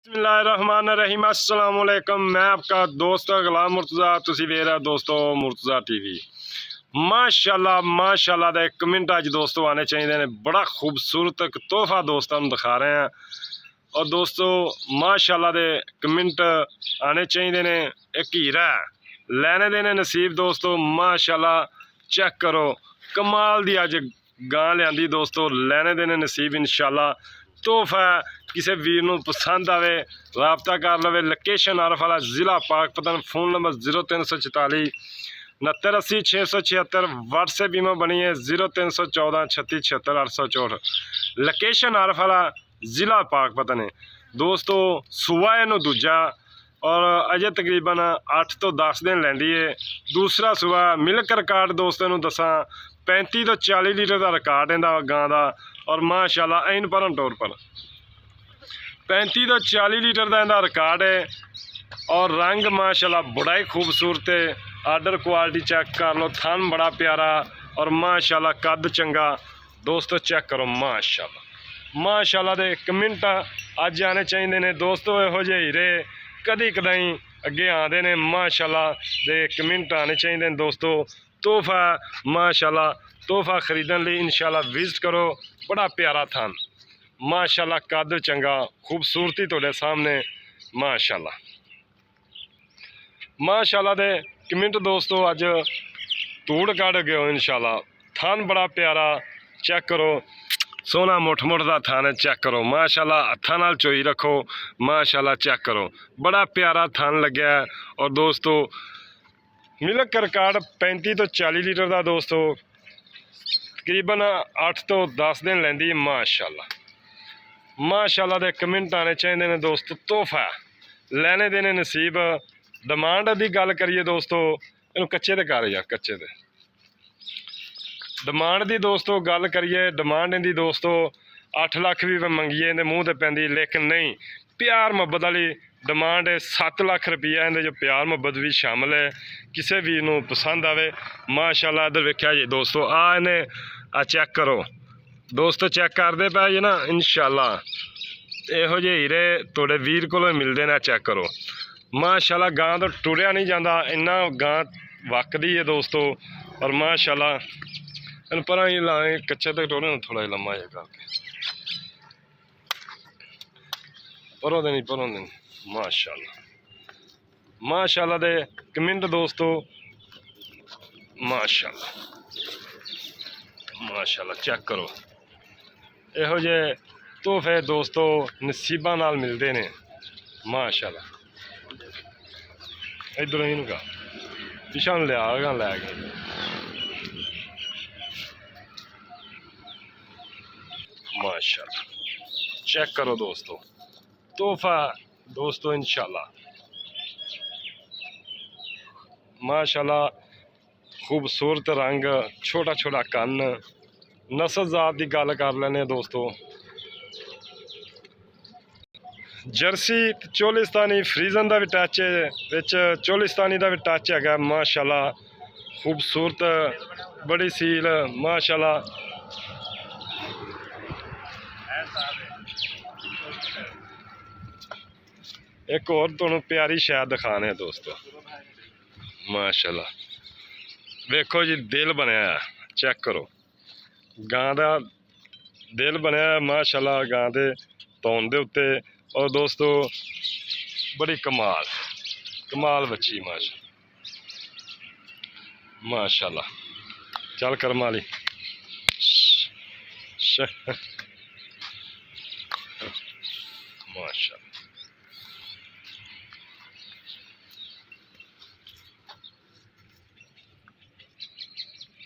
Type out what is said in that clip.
बिस्मिल्लाहिर्रहमानिर्रहीम अस्सलाम वालेकुम। मैं आपका दोस्त गुलाम मुर्तज़ा, तुसी वेख रहे हो दोस्तों मुर्तज़ा टीवी। माशाल्लाह माशाल्लाह दे कमेंट अज दोस्तों आने चाहिए ने। बड़ा खूबसूरत एक तोहफा दोस्तों दिखा रहे हैं और दोस्तों माशाल्लाह दे कमेंट आने चाहिए ने। एक हीरा लेने देने नसीब दोस्तों। माशाल्लाह चेक करो, कमाल दी अज गां लियांदी दोस्तों। लेने देने नसीब इंशाल्लाह। तोहफा किसी वीर नूं पसंद आवे राबता कर लवे। लोकेशन आरफ वाला जिला Pakpattan. Phone number 0344 69 80 676। WhatsApp email बनी है 0314 36 76 864। लोकेशन आरफ वाला जिला पाकपतन है दोस्तों। सुबह इनू दूजा और अजे तकरीबन 8 तो 10 दिन लैंदी है। दूसरा सुबह मिल्क रिकॉर्ड दोस्तों नूं दसां 35 तो 40 लीटर का रिकॉर्ड इहदा गां दा। और माशाल्लाह ऐन परम तौर पर 35 तो 40 लीटर का इहदा रिकॉर्ड है। और रंग माशाल्लाह बड़ा ही खूबसूरत है। आर्डर क्वालिटी चेक कर लो, थन बड़ा प्यारा और माशाल्लाह कद चंगा दोस्तों। चेक करो माशाल्लाह माशाल्लाह दे कमेंट अज आने चाहिए ने दोस्तों। इहो जे हीरे कदी कदाई अगे आते हैं। माशाल्लाह दे कमेंट आने चाहिए दोस्तों। तोहफा माशाल्लाह तोहफा खरीदने लिए इंशाल्लाह विजिट करो। बड़ा प्यारा थन माशाल्लाह, कद चंगा, खूबसूरती तुहाडे सामने माशाल्लाह माशाल्लाह दे कमेंट दोस्तों अज धूड़ कड़ गए इंशाल्लाह। थन बड़ा प्यारा चेक करो, सोना मुठ मुठ का थन है। चेक करो माशाल्लाह, हत्थां नाल चोई रखो माशाल्लाह। चेक करो बड़ा प्यारा थन लग्या। और दोस्तों मिल्क रिकॉर्ड 35 तो 40 लीटर का दोस्तों। तकरीबन 8 तो 10 दिन लैंदी माशाल्लाह माशाल्लाह दे कमेंट आने चाहिए ने दोस्तों। तोहफा लेने देने नसीब। डिमांड की गल करिए दोस्तों, इनू कच्चे ते कर यार कच्चे ते। डिमांड की दोस्तों गल करिए, डिमांड इहदी दोस्तों 8 लाख भी मंगीए इहदे मूँह ते पैंदी, लेकिन नहीं प्यार मुहब्बत वाली डिमांड है। 7 लाख रुपया इहदे जो प्यार मुहब्बत भी शामिल है। किसी भी नूं पसंद आवे माशाल्लाह। इधर वेख्या जी दोस्तों, आ इन्हें आ चेक करो दोस्तों, चेक करते पे जी ना इंशाल्लाह। इहो जे हीरे तुहाडे वीर कोलों मिलते हैं। चेक करो माशाल्लाह, गां तो टुरिया नहीं जाता, इन्ना गां वकदी है दोस्तों। और माशाल्लाह इन पर ही लाए कच्चे तक टोरे थोड़ा लम्मा जा करके परों दे नहीं माशाल्लाह माशाल्लाह दे कमेंट दोस्तों माशाल्लाह माशाल्लाह। चेक करो इहो जे तोहफे दोस्तों नसीबा नाल मिलते हैं माशाल्लाह। इधरों ही का पिछा लिया लै गए माशाल्लाह। चेक करो दोस्तों तोहफा दोस्तों इंशाल्लाह माशाल्लाह। खूबसूरत रंग, छोटा छोटा कन, नस्ल जात की गल कर लेने दोस्तों। जर्सी चोलिस्तानी फ्रीजन का भी टच है, विच चोलिस्तानी का भी टच है माशाल्लाह। खूबसूरत बड़ी सील माशाल्लाह। एक और तुहानू प्यारी शै दिखाने दोस्तों माशाल्लाह। वेखो जी दिल बनया, चेक करो गां दा दिल बनया माशाल्लाह गां दे तौन दे उत्ते। और दोस्तों बड़ी कमाल कमाल बच्ची माशाल्लाह। चल कर्म वाली माशाल्लाह।